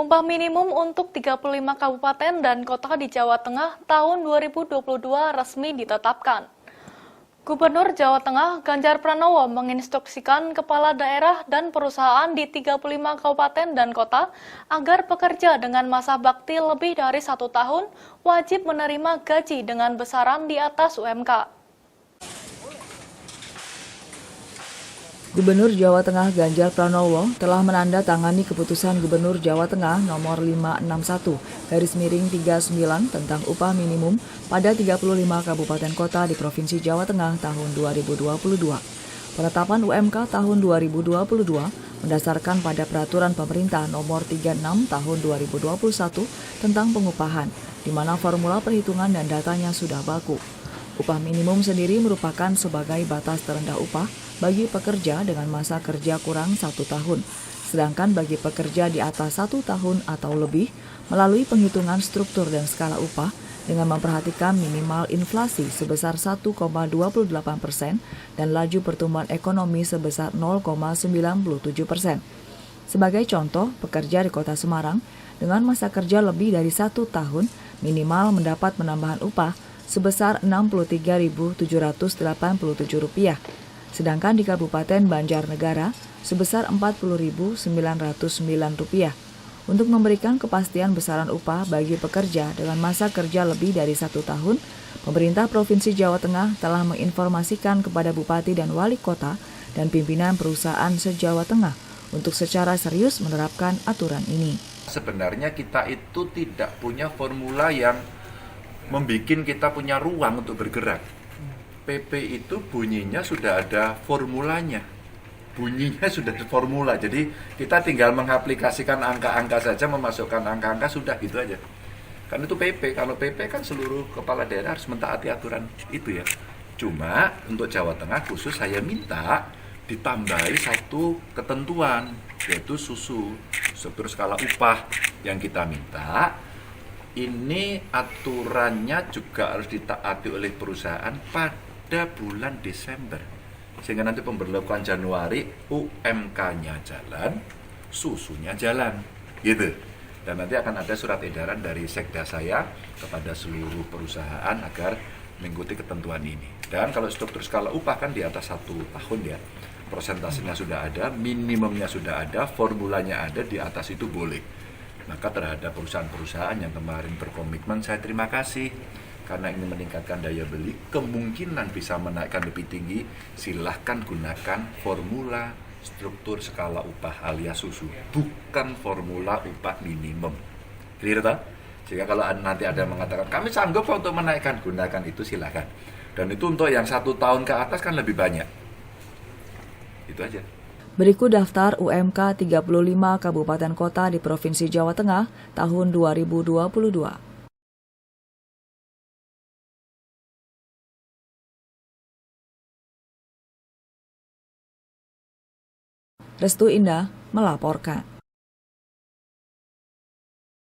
Upah minimum untuk 35 kabupaten dan kota di Jawa Tengah tahun 2022 resmi ditetapkan. Gubernur Jawa Tengah Ganjar Pranowo menginstruksikan kepala daerah dan perusahaan di 35 kabupaten dan kota agar pekerja dengan masa bakti lebih dari 1 tahun wajib menerima gaji dengan besaran di atas UMK. Gubernur Jawa Tengah Ganjar Pranowo telah menandatangani keputusan Gubernur Jawa Tengah nomor 561/39 tentang upah minimum pada 35 kabupaten kota di Provinsi Jawa Tengah tahun 2022. Penetapan UMK tahun 2022 mendasarkan pada Peraturan Pemerintah nomor 36 tahun 2021 tentang pengupahan, di mana formula perhitungan dan datanya sudah baku. Upah minimum sendiri merupakan sebagai batas terendah upah bagi pekerja dengan masa kerja kurang 1 tahun, sedangkan bagi pekerja di atas 1 tahun atau lebih melalui penghitungan struktur dan skala upah dengan memperhatikan minimal inflasi sebesar 1,28% dan laju pertumbuhan ekonomi sebesar 0,97%. Sebagai contoh, pekerja di Kota Semarang dengan masa kerja lebih dari 1 tahun minimal mendapat penambahan upah sebesar Rp60.787, sedangkan di Kabupaten Banjarnegara sebesar Rp40.909. Untuk memberikan kepastian besaran upah bagi pekerja dengan masa kerja lebih dari 1 tahun, pemerintah Provinsi Jawa Tengah telah menginformasikan kepada Bupati dan Wali Kota dan pimpinan perusahaan se-Jawa Tengah untuk secara serius menerapkan aturan ini. Sebenarnya kita itu tidak punya formula yang membuat kita punya ruang untuk bergerak. PP itu bunyinya sudah ada formulanya. Bunyinya sudah ada formula. Jadi kita tinggal mengaplikasikan angka-angka saja, memasukkan angka-angka sudah gitu aja. Kan itu PP. Kalau PP kan seluruh kepala daerah harus mentaati aturan itu ya. Cuma untuk Jawa Tengah khusus saya minta ditambahi satu ketentuan, yaitu struktur skala upah yang kita minta. Ini aturannya juga harus ditaati oleh perusahaan pada bulan Desember. Sehingga nanti pemberlakuan Januari UMK-nya jalan, susunya jalan. Gitu. Dan nanti akan ada surat edaran dari sekda saya kepada seluruh perusahaan agar mengikuti ketentuan ini. Dan kalau struktur skala upah kan di atas 1 tahun ya. Persentasenya sudah ada, minimumnya sudah ada, formulanya ada, di atas itu boleh. Maka terhadap perusahaan-perusahaan yang kemarin berkomitmen, saya terima kasih. Karena ini meningkatkan daya beli, kemungkinan bisa menaikkan lebih tinggi, silahkan gunakan formula struktur skala upah alias susu, bukan formula upah minimum. Clear tak? Sehingga kalau nanti ada yang mengatakan, kami sanggup untuk menaikkan, gunakan itu silahkan. Dan itu untuk yang 1 tahun ke atas kan lebih banyak. Itu aja. Berikut daftar UMK 35 kabupaten kota di Provinsi Jawa Tengah tahun 2022. Restu Indah melaporkan.